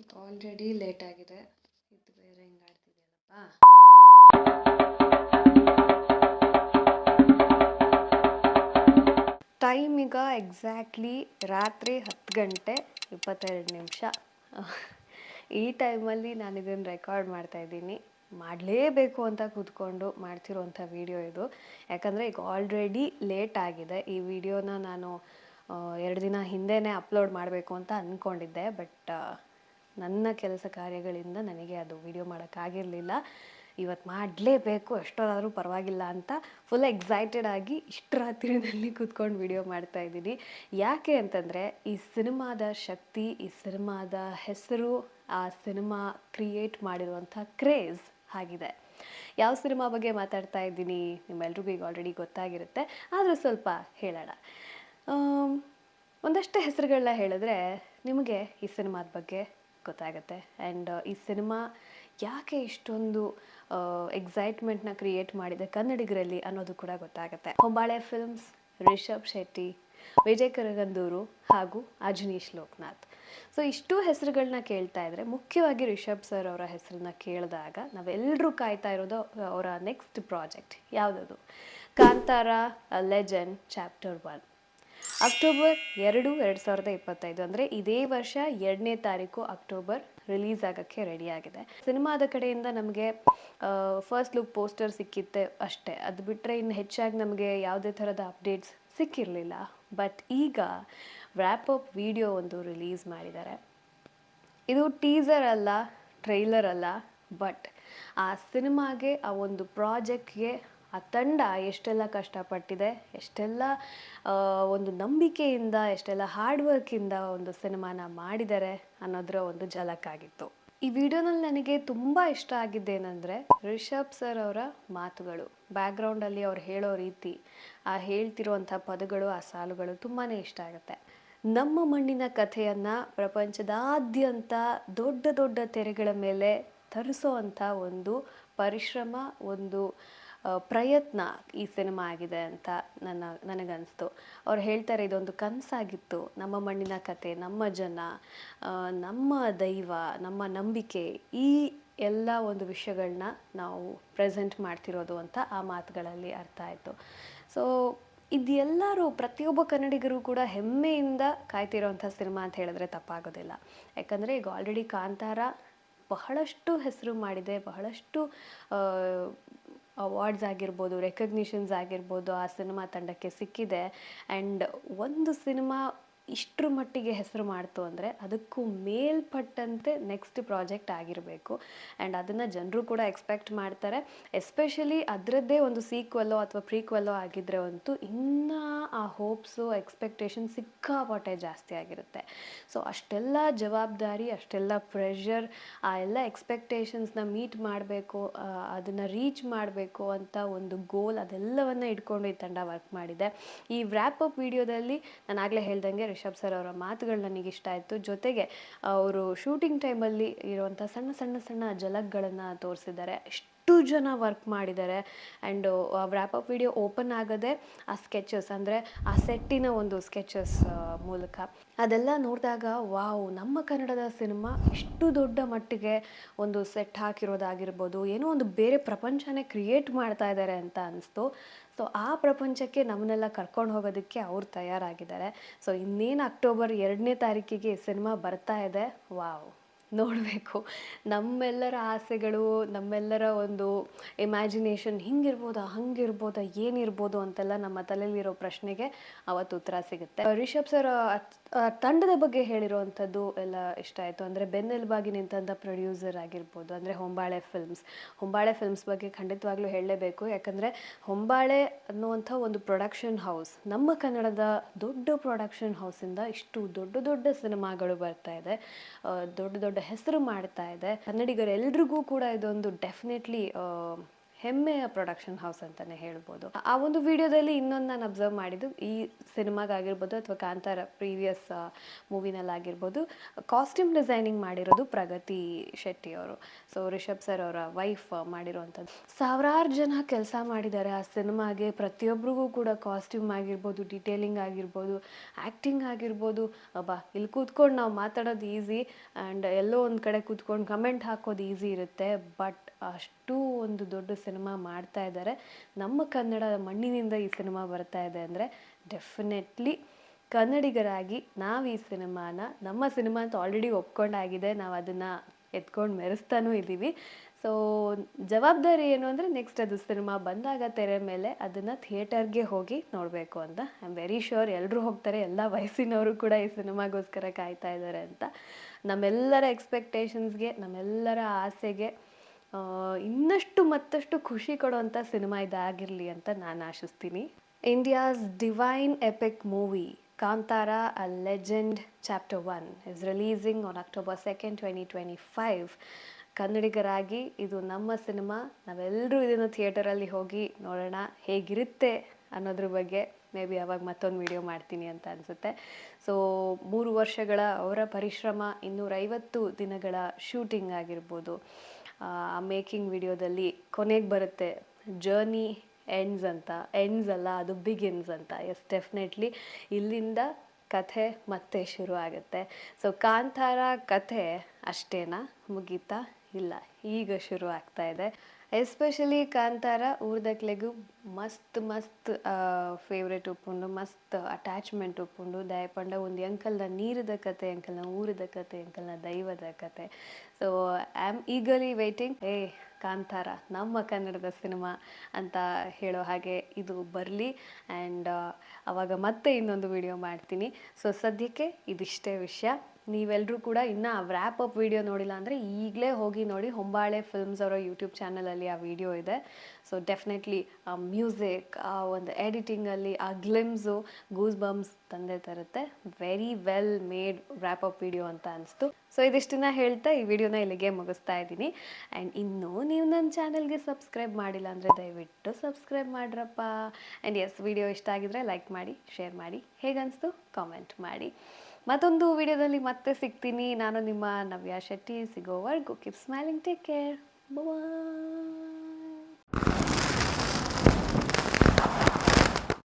ಈಗ already late ಆಗಿದೆ. ಇದು ಬೇರೆ ಹಿಂಗೆ ಆಡ್ತಿದೆಯಲ್ಲಪ್ಪ. ಟೈಮ್ ಈಗ ಎಕ್ಸಾಕ್ಟ್ಲಿ ರಾತ್ರಿ 10:22. ಈ ಟೈಮಲ್ಲಿ ನಾನು ಇದನ್ನು ರೆಕಾರ್ಡ್ ಮಾಡ್ತಾಯಿದ್ದೀನಿ. ಮಾಡಲೇಬೇಕು ಅಂತ ಕೂತ್ಕೊಂಡು ಮಾಡ್ತಿರೋಂಥ ವಿಡಿಯೋ ಇದು. ಯಾಕಂದರೆ ಈಗ ಆಲ್ರೆಡಿ ಲೇಟ್ ಆಗಿದೆ. ಈ ವಿಡಿಯೋನ ನಾನು 2 ದಿನ ಹಿಂದೆಯೇ ಅಪ್ಲೋಡ್ ಮಾಡಬೇಕು ಅಂತ ಅಂದ್ಕೊಂಡಿದ್ದೆ. ಬಟ್ ನನ್ನ ಕೆಲಸ ಕಾರ್ಯಗಳಿಂದ ನನಗೆ ಅದು ವಿಡಿಯೋ ಮಾಡೋಕ್ಕಾಗಿರಲಿಲ್ಲ. ಇವತ್ತು ಮಾಡಲೇಬೇಕು, ಎಷ್ಟೊತ್ತಾದರೂ ಪರವಾಗಿಲ್ಲ ಅಂತ ಫುಲ್ ಎಕ್ಸೈಟೆಡ್ ಆಗಿ ಇಷ್ಟು ರಾತ್ರಿಯಲ್ಲಿ ಕೂತ್ಕೊಂಡು ವಿಡಿಯೋ ಮಾಡ್ತಾಯಿದ್ದೀನಿ. ಯಾಕೆ ಅಂತಂದರೆ ಈ ಸಿನಿಮಾದ ಶಕ್ತಿ, ಈ ಸಿನಿಮಾದ ಹೆಸರು, ಆ ಸಿನಿಮಾ ಕ್ರಿಯೇಟ್ ಮಾಡಿರುವಂಥ ಕ್ರೇಜ್ ಆಗಿದೆ. ಯಾವ ಸಿನಿಮಾ ಬಗ್ಗೆ ಮಾತಾಡ್ತಾ ಇದ್ದೀನಿ ನಿಮ್ಮೆಲ್ರಿಗೂ ಈಗ ಆಲ್ರೆಡಿ ಗೊತ್ತಾಗಿರುತ್ತೆ. ಆದರೂ ಸ್ವಲ್ಪ ಹೇಳೋಣ. ಒಂದಷ್ಟು ಹೆಸರುಗಳನ್ನ ಹೇಳಿದ್ರೆ ನಿಮಗೆ ಈ ಸಿನಿಮಾದ ಬಗ್ಗೆ ಗೊತ್ತಾಗುತ್ತೆ. ಆ್ಯಂಡ್ ಈ ಸಿನಿಮಾ ಯಾಕೆ ಇಷ್ಟೊಂದು ಎಕ್ಸೈಟ್ಮೆಂಟ್ನ ಕ್ರಿಯೇಟ್ ಮಾಡಿದೆ ಕನ್ನಡಿಗರಲ್ಲಿ ಅನ್ನೋದು ಕೂಡ ಗೊತ್ತಾಗುತ್ತೆ. ಹೊಂಬಾಳೆ ಫಿಲ್ಮ್ಸ್, ರಿಷಬ್ ಶೆಟ್ಟಿ, ವಿಜಯ್ ಕರಗಂದೂರು ಹಾಗೂ ಅಜನೀಶ್ ಲೋಕನಾಥ್. ಸೊ ಇಷ್ಟು ಹೆಸರುಗಳನ್ನ ಕೇಳ್ತಾ ಇದ್ರೆ ಮುಖ್ಯವಾಗಿ ರಿಷಬ್ ಸರ್ ಅವರ ಹೆಸರನ್ನ ಕೇಳಿದಾಗ ನಾವೆಲ್ಲರೂ ಕಾಯ್ತಾ ಇರೋದು ಅವರ ನೆಕ್ಸ್ಟ್ ಪ್ರಾಜೆಕ್ಟ್ ಯಾವುದದು? ಕಾಂತಾರ ಲೆಜೆಂಡ್ ಚಾಪ್ಟರ್ 1 ಅಕ್ಟೋಬರ್ 2, 2025 ಅಂದರೆ ಇದೇ ವರ್ಷ 2ನೇ ತಾರೀಕು ಅಕ್ಟೋಬರ್ ರಿಲೀಸ್ ಆಗೋಕ್ಕೆ ರೆಡಿಯಾಗಿದೆ. ಸಿನಿಮಾದ ಕಡೆಯಿಂದ ನಮಗೆ ಫಸ್ಟ್ ಲುಕ್ ಪೋಸ್ಟರ್ ಸಿಕ್ಕಿತ್ತೆ ಅಷ್ಟೇ. ಅದು ಬಿಟ್ಟರೆ ಇನ್ನು ಹೆಚ್ಚಾಗಿ ನಮಗೆ ಯಾವುದೇ ಥರದ ಅಪ್ಡೇಟ್ಸ್ ಸಿಕ್ಕಿರಲಿಲ್ಲ. ಬಟ್ ಈಗ ವ್ರ್ಯಾಪ್ ಅಪ್ ವಿಡಿಯೋ ಒಂದು ರಿಲೀಸ್ ಮಾಡಿದ್ದಾರೆ. ಇದು ಟೀಸರ್ ಅಲ್ಲ, ಟ್ರೈಲರ್ ಅಲ್ಲ, ಬಟ್ ಆ ಸಿನಿಮಾಗೆ, ಆ ಒಂದು ಪ್ರಾಜೆಕ್ಟ್ಗೆ ಆ ತಂಡ ಎಷ್ಟೆಲ್ಲ ಕಷ್ಟಪಟ್ಟಿದೆ, ಎಷ್ಟೆಲ್ಲ ಒಂದು ನಂಬಿಕೆಯಿಂದ, ಎಷ್ಟೆಲ್ಲ ಹಾರ್ಡ್ ವರ್ಕಿಂದ ಒಂದು ಸಿನಿಮಾನ ಮಾಡಿದ್ದಾರೆ ಅನ್ನೋದರ ಒಂದು ಝಲಕಾಗಿತ್ತು. ಈ ವಿಡಿಯೋನಲ್ಲಿ ನನಗೆ ತುಂಬ ಇಷ್ಟ ಆಗಿದ್ದೇನೆಂದರೆ ರಿಷಬ್ ಸರ್ ಅವರ ಮಾತುಗಳು, ಬ್ಯಾಕ್ಗ್ರೌಂಡಲ್ಲಿ ಅವ್ರು ಹೇಳೋ ರೀತಿ, ಆ ಹೇಳ್ತಿರುವಂಥ ಪದಗಳು, ಆ ಸಾಲುಗಳು ತುಂಬಾ ಇಷ್ಟ ಆಗುತ್ತೆ. ನಮ್ಮ ಮಣ್ಣಿನ ಕಥೆಯನ್ನು ಪ್ರಪಂಚದಾದ್ಯಂತ ದೊಡ್ಡ ದೊಡ್ಡ ತೆರೆಗಳ ಮೇಲೆ ತರಿಸೋ ಅಂಥ ಒಂದು ಪರಿಶ್ರಮ, ಒಂದು ಪ್ರಯತ್ನ ಈ ಸಿನಿಮಾ ಆಗಿದೆ ಅಂತ ನನಗನ್ನಿಸ್ತು. ಅವ್ರು ಹೇಳ್ತಾರೆ, ಇದೊಂದು ಕನಸಾಗಿತ್ತು, ನಮ್ಮ ಮಣ್ಣಿನ ಕತೆ, ನಮ್ಮ ಜನ, ನಮ್ಮ ದೈವ, ನಮ್ಮ ನಂಬಿಕೆ, ಈ ಎಲ್ಲ ಒಂದು ವಿಷಯಗಳನ್ನ ನಾವು ಪ್ರೆಸೆಂಟ್ ಮಾಡ್ತಿರೋದು ಅಂತ ಆ ಮಾತುಗಳಲ್ಲಿ ಅರ್ಥ ಆಯಿತು. ಸೊ ಇದೆಲ್ಲರೂ ಪ್ರತಿಯೊಬ್ಬ ಕನ್ನಡಿಗರು ಕೂಡ ಹೆಮ್ಮೆಯಿಂದ ಕಾಯ್ತಿರೋವಂಥ ಸಿನಿಮಾ ಅಂತ ಹೇಳಿದ್ರೆ ತಪ್ಪಾಗೋದಿಲ್ಲ. ಯಾಕಂದರೆ ಈಗ ಆಲ್ರೆಡಿ ಕಾಂತಾರ ಬಹಳಷ್ಟು ಹೆಸರು ಮಾಡಿದೆ, ಬಹಳಷ್ಟು ಅವಾರ್ಡ್ಸ್ ಆಗಿರ್ಬೋದು, ರೆಕಗ್ನಿಷನ್ಸ್ ಆಗಿರ್ಬೋದು ಆ ಸಿನಿಮಾ ತಂಡಕ್ಕೆ ಸಿಕ್ಕಿದೆ. ಆ್ಯಂಡ್ ಒಂದು ಸಿನಿಮಾ ಇಷ್ಟರ ಮಟ್ಟಿಗೆ ಹೆಸರು ಮಾಡ್ತು ಅಂದರೆ ಅದಕ್ಕೂ ಮೇಲ್ಪಟ್ಟಂತೆ ನೆಕ್ಸ್ಟ್ ಪ್ರಾಜೆಕ್ಟ್ ಆಗಿರಬೇಕು. ಆ್ಯಂಡ್ ಅದನ್ನು ಜನರು ಕೂಡ ಎಕ್ಸ್ಪೆಕ್ಟ್ ಮಾಡ್ತಾರೆ. ಎಸ್ಪೆಷಲಿ ಅದರದ್ದೇ ಒಂದು ಸೀಕ್ವೆಲ್ಲೋ ಅಥವಾ ಪ್ರೀಕ್ವೆಲ್ಲೋ ಆಗಿದ್ದರೆ ಅಂತೂ ಇನ್ನೂ ಆ ಹೋಪ್ಸು, ಎಕ್ಸ್ಪೆಕ್ಟೇಷನ್ ಸಿಕ್ಕಾಪಟ್ಟೆ ಜಾಸ್ತಿ ಆಗಿರುತ್ತೆ. ಸೊ ಅಷ್ಟೆಲ್ಲ ಜವಾಬ್ದಾರಿ, ಅಷ್ಟೆಲ್ಲ ಪ್ರೆಷರ್, ಆ ಎಲ್ಲ ಎಕ್ಸ್ಪೆಕ್ಟೇಷನ್ಸ್ನ ಮೀಟ್ ಮಾಡಬೇಕು, ಅದನ್ನು ರೀಚ್ ಮಾಡಬೇಕು ಅಂತ ಒಂದು ಗೋಲ್, ಅದೆಲ್ಲವನ್ನು ಇಟ್ಕೊಂಡು ಈ ತಂಡ ವರ್ಕ್ ಮಾಡಿದೆ. ಈ ವ್ರ್ಯಾಪ್ ಅಪ್ ವಿಡಿಯೋದಲ್ಲಿ ನಾನು ಆಗಲೇ ಹೇಳ್ದಂಗೆ ರಿಷಬ್ ಸರ್ ಅವರ ಮಾತುಗಳು ನನಗೆ ಇಷ್ಟ ಆಯಿತು. ಜೊತೆಗೆ ಅವರು ಶೂಟಿಂಗ್ ಟೈಮಲ್ಲಿ ಇರುವಂಥ ಸಣ್ಣ ಸಣ್ಣ ಸಣ್ಣ ಝಲಕ್ಗಳನ್ನು ತೋರಿಸಿದ್ದಾರೆ. ಎಷ್ಟು ಜನ ವರ್ಕ್ ಮಾಡಿದ್ದಾರೆ. And wrap up video open ಆಗೋದೇ ಆ ಸ್ಕೆಚಸ್, ಅಂದರೆ ಆ ಸೆಟ್ಟಿನ ಒಂದು ಸ್ಕೆಚಸ್ ಮೂಲಕ. ಅದೆಲ್ಲ ನೋಡಿದಾಗ ವಾವ್, ನಮ್ಮ ಕನ್ನಡದ ಸಿನಿಮಾ ಇಷ್ಟು ದೊಡ್ಡ ಮಟ್ಟಿಗೆ ಒಂದು ಸೆಟ್ ಹಾಕಿರೋದಾಗಿರ್ಬೋದು, ಏನೋ ಒಂದು ಬೇರೆ ಪ್ರಪಂಚನೇ ಕ್ರಿಯೇಟ್ ಮಾಡ್ತಾ ಇದ್ದಾರೆ ಅಂತ ಅನಿಸ್ತು. ಸೊ ಆ ಪ್ರಪಂಚಕ್ಕೆ ನಮ್ಮನ್ನೆಲ್ಲ ಕರ್ಕೊಂಡು ಹೋಗೋದಕ್ಕೆ ಅವ್ರು ತಯಾರಾಗಿದ್ದಾರೆ. ಸೊ ಇನ್ನೇನು ಅಕ್ಟೋಬರ್ 2ನೇ ತಾರೀಕಿಗೆ ಸಿನಿಮಾ ಬರ್ತಾ ಇದೆ. ವಾವ್, ನೋಡಬೇಕು. ನಮ್ಮೆಲ್ಲರ ಆಸೆಗಳು, ನಮ್ಮೆಲ್ಲರ ಒಂದು ಇಮ್ಯಾಜಿನೇಷನ್ ಹಿಂಗಿರ್ಬೋದಾ, ಹಂಗಿರ್ಬೋದಾ, ಏನಿರ್ಬೋದು ಅಂತೆಲ್ಲ ನಮ್ಮ ತಲೆಯಲ್ಲಿರೋ ಪ್ರಶ್ನೆಗೆ ಅವತ್ತು ಉತ್ತರ ಸಿಗುತ್ತೆ. ರಿಷಬ್ ಸರ್ ತಂಡದ ಬಗ್ಗೆ ಹೇಳಿರೋವಂಥದ್ದು ಎಲ್ಲ ಇಷ್ಟ ಆಯಿತು. ಅಂದರೆ ಬೆನ್ನೆಲುಬಾಗಿ ನಿಂತಂಥ ಪ್ರೊಡ್ಯೂಸರ್ ಆಗಿರ್ಬೋದು, ಅಂದರೆ ಹೊಂಬಾಳೆ ಫಿಲ್ಮ್ಸ್ ಬಗ್ಗೆ ಖಂಡಿತವಾಗ್ಲೂ ಹೇಳಲೇಬೇಕು. ಯಾಕಂದರೆ ಹೊಂಬಾಳೆ ಅನ್ನುವಂಥ ಒಂದು ಪ್ರೊಡಕ್ಷನ್ ಹೌಸ್, ನಮ್ಮ ಕನ್ನಡದ ದೊಡ್ಡ ಪ್ರೊಡಕ್ಷನ್ ಹೌಸಿಂದ ಇಷ್ಟು ದೊಡ್ಡ ದೊಡ್ಡ ಸಿನಿಮಾಗಳು ಬರ್ತಾ ಇದೆ, ದೊಡ್ಡ ದೊಡ್ಡ ಹೆಸರು ಮಾಡ್ತಾ ಇದೆ. ಕನ್ನಡಿಗರೆಲ್ರಿಗೂ ಕೂಡ ಇದೊಂದು ಡೆಫಿನೆಟ್ಲಿ ಹೆಮ್ಮೆಯ ಪ್ರೊಡಕ್ಷನ್ ಹೌಸ್ ಅಂತಲೇ ಹೇಳ್ಬೋದು. ಆ ಒಂದು ವಿಡಿಯೋದಲ್ಲಿ ಇನ್ನೊಂದು ನಾನು ಅಬ್ಸರ್ವ್ ಮಾಡಿದ್ದು, ಈ ಸಿನಿಮಾಗಾಗಿರ್ಬೋದು ಅಥವಾ ಕಾಂತಾರ ಪ್ರೀವಿಯಸ್ ಮೂವಿನಲ್ಲಾಗಿರ್ಬೋದು, ಕಾಸ್ಟ್ಯೂಮ್ ಡಿಸೈನಿಂಗ್ ಮಾಡಿರೋದು ಪ್ರಗತಿ ಶೆಟ್ಟಿ ಅವರು. ಸೊ ರಿಷಬ್ ಸರ್ ಅವರ ವೈಫ್ ಮಾಡಿರೋವಂಥದ್ದು. ಸಾವಿರಾರು ಜನ ಕೆಲಸ ಮಾಡಿದ್ದಾರೆ ಆ ಸಿನಿಮಾಗೆ. ಪ್ರತಿಯೊಬ್ಬರಿಗೂ ಕೂಡ ಕಾಸ್ಟ್ಯೂಮ್ ಆಗಿರ್ಬೋದು, ಡಿಟೇಲಿಂಗ್ ಆಗಿರ್ಬೋದು, ಆ್ಯಕ್ಟಿಂಗ್ ಆಗಿರ್ಬೋದು. ಇಲ್ಲಿ ಕೂತ್ಕೊಂಡು ನಾವು ಮಾತಾಡೋದು ಈಸಿ ಆ್ಯಂಡ್ ಎಲ್ಲೋ ಒಂದು ಕಡೆ ಕೂತ್ಕೊಂಡು ಕಮೆಂಟ್ ಹಾಕೋದು ಈಸಿ ಇರುತ್ತೆ. ಬಟ್ ಅಷ್ಟು ಒಂದು ದೊಡ್ಡ ಸಿನಿಮಾ ಮಾಡ್ತಾ ಇದ್ದಾರೆ. ನಮ್ಮ ಕನ್ನಡ ಮಣ್ಣಿನಿಂದ ಈ ಸಿನಿಮಾ ಬರ್ತಾ ಇದೆ ಅಂದರೆ ಡೆಫಿನೆಟ್ಲಿ ಕನ್ನಡಿಗರಾಗಿ ನಾವು ಈ ಸಿನಿಮಾನ ನಮ್ಮ ಸಿನಿಮಾ ಅಂತ ಆಲ್ರೆಡಿ ಒಪ್ಕೊಂಡಾಗಿದೆ. ನಾವು ಅದನ್ನು ಎತ್ಕೊಂಡು ಮೆರೆಸ್ತಾನೂ ಇದ್ದೀವಿ. ಸೊ ಜವಾಬ್ದಾರಿ ಏನು ಅಂದರೆ ನೆಕ್ಸ್ಟ್ ಅದು ಸಿನಿಮಾ ಬಂದಾಗ ತೆರೆ ಮೇಲೆ ಅದನ್ನು ಥಿಯೇಟರ್ಗೆ ಹೋಗಿ ನೋಡಬೇಕು ಅಂತ. ಐ ಆಮ್ ವೆರಿ ಶ್ಯೂರ್ ಎಲ್ಲರೂ ಹೋಗ್ತಾರೆ, ಎಲ್ಲ ವಯಸ್ಸಿನವರು ಕೂಡ ಈ ಸಿನಿಮಾಗೋಸ್ಕರ ಕಾಯ್ತಾ ಇದ್ದಾರೆ ಅಂತ. ನಮ್ಮೆಲ್ಲರ ಎಕ್ಸ್ಪೆಕ್ಟೇಷನ್ಸ್ಗೆ, ನಮ್ಮೆಲ್ಲರ ಆಸೆಗೆ ಇನ್ನಷ್ಟು ಮತ್ತಷ್ಟು ಖುಷಿ ಕೊಡುವಂಥ ಸಿನಿಮಾ ಇದಾಗಿರಲಿ ಅಂತ ನಾನು ಆಶಿಸ್ತೀನಿ. India's divine epic movie Kantara a legend chapter 1 is releasing on October 2nd, 2025. ಕನ್ನಡಿಗರಾಗಿ ಇದು ನಮ್ಮ ಸಿನಿಮಾ. ನಾವೆಲ್ಲರೂ ಇದನ್ನು ಥಿಯೇಟರಲ್ಲಿ ಹೋಗಿ ನೋಡೋಣ, ಹೇಗಿರುತ್ತೆ ಅನ್ನೋದ್ರ ಬಗ್ಗೆ ಮೇ ಬಿ ಅವಾಗ ಮತ್ತೊಂದು ವಿಡಿಯೋ ಮಾಡ್ತೀನಿ ಅಂತ ಅನಿಸುತ್ತೆ. ಸೊ 3 ವರ್ಷಗಳ ಅವರ ಪರಿಶ್ರಮ, 250 ದಿನಗಳ ಶೂಟಿಂಗ್ ಆಗಿರ್ಬೋದು, ಆ ಮೇಕಿಂಗ್ ವಿಡಿಯೋದಲ್ಲಿ ಕೊನೆಗೆ ಬರುತ್ತೆ ಜರ್ನಿ ಎಂಡ್ಸ್ ಅಲ್ಲ, ಅದು ಬಿಗಿನ್ಸ್ ಅಂತ. ಎಸ್, ಡೆಫಿನೆಟ್ಲಿ ಇಲ್ಲಿಂದ ಕಥೆ ಮತ್ತೆ ಶುರು ಆಗುತ್ತೆ. ಸೊ ಕಾಂತಾರ ಕಥೆ ಅಷ್ಟೇನಾ, ಮುಗೀತಾ? ಇಲ್ಲ, ಈಗ ಶುರು ಆಗ್ತಾ ಇದೆ. ಎಸ್ಪೆಷಲಿ ಕಾಂತಾರ ಊರ್ದಕ್ಲೆಗೂ ಮಸ್ತ್ ಫೇವ್ರೇಟ್ ಉಪ್ಪುಂಡು, ಮಸ್ತ್ ಅಟ್ಯಾಚ್ಮೆಂಟ್ ಉಪ್ಪುಂಡು. ದಯಪಂಡ ಒಂದು ಎಂಕಲ್ನ ನೀರದ ಕತೆ, ಎಂಕಲ್ನ ಊರದ ಕತೆ, ಎಂಕಲ್ನ ದೈವದ ಕತೆ. So I am eagerly waiting. Kantara ನಮ್ಮ ಕನ್ನಡದ ಸಿನಿಮಾ ಅಂತ ಹೇಳೋ ಹಾಗೆ ಇದು ಬರಲಿ. ಆ್ಯಂಡ್ ಆವಾಗ ಮತ್ತೆ ಇನ್ನೊಂದು ವಿಡಿಯೋ ಮಾಡ್ತೀನಿ. ಸೊ ಸದ್ಯಕ್ಕೆ ಇದಿಷ್ಟೇ ವಿಷಯ. ನೀವೆಲ್ಲರೂ ಕೂಡ ಇನ್ನೂ ಆ ವ್ರ್ಯಾಪ್ ಅಪ್ ವಿಡಿಯೋ ನೋಡಿಲ್ಲ ಅಂದರೆ ಈಗಲೇ ಹೋಗಿ ನೋಡಿ. ಹೊಂಬಾಳೆ ಫಿಲ್ಮ್ಸ್ ಅವರ ಯೂಟ್ಯೂಬ್ ಚಾನಲಲ್ಲಿ ಆ ವಿಡಿಯೋ ಇದೆ. ಸೊ ಡೆಫಿನೆಟ್ಲಿ ಆ ಮ್ಯೂಸಿಕ್, ಆ ಒಂದು ಎಡಿಟಿಂಗಲ್ಲಿ ಆ ಗ್ಲಿಮ್ಸು ಗೂಸ್ ಬಂಪ್ಸ್ ತಂದೆ ತರುತ್ತೆ. Very well made wrap up video ಅಂತ ಅನಿಸ್ತು. ಸೊ ಇದಿಷ್ಟನ್ನ ಹೇಳ್ತಾ ಈ ವಿಡಿಯೋನ ಇಲ್ಲಿಗೆ ಮುಗಿಸ್ತಾ ಇದ್ದೀನಿ. ಆ್ಯಂಡ್ ಇನ್ನೂ ನೀವು ನನ್ನ ಚಾನಲ್ಗೆ ಸಬ್ಸ್ಕ್ರೈಬ್ ಮಾಡಿಲ್ಲ ಅಂದರೆ ದಯವಿಟ್ಟು ಸಬ್ಸ್ಕ್ರೈಬ್ ಮಾಡ್ರಪ್ಪ. ಆ್ಯಂಡ್ ಎಸ್, ವಿಡಿಯೋ ಇಷ್ಟ ಆಗಿದ್ರೆ ಲೈಕ್ ಮಾಡಿ, ಶೇರ್ ಮಾಡಿ, ಹೇಗನ್ನಿಸ್ತು ಕಾಮೆಂಟ್ ಮಾಡಿ. ಮತ್ತೊಂದು ವಿಡಿಯೋದಲ್ಲಿ ಮತ್ತೆ ಸಿಗ್ತೀನಿ. ನಾನು ನಿಮ್ಮ ನವ್ಯಾ ಶೆಟ್ಟಿ. ಸಿಗೋವರೆಗೂ ಕೀಪ್ ಸ್ಮೈಲಿಂಗ್, ಟೇಕ್ ಕೇರ್, ಬಾಯ್.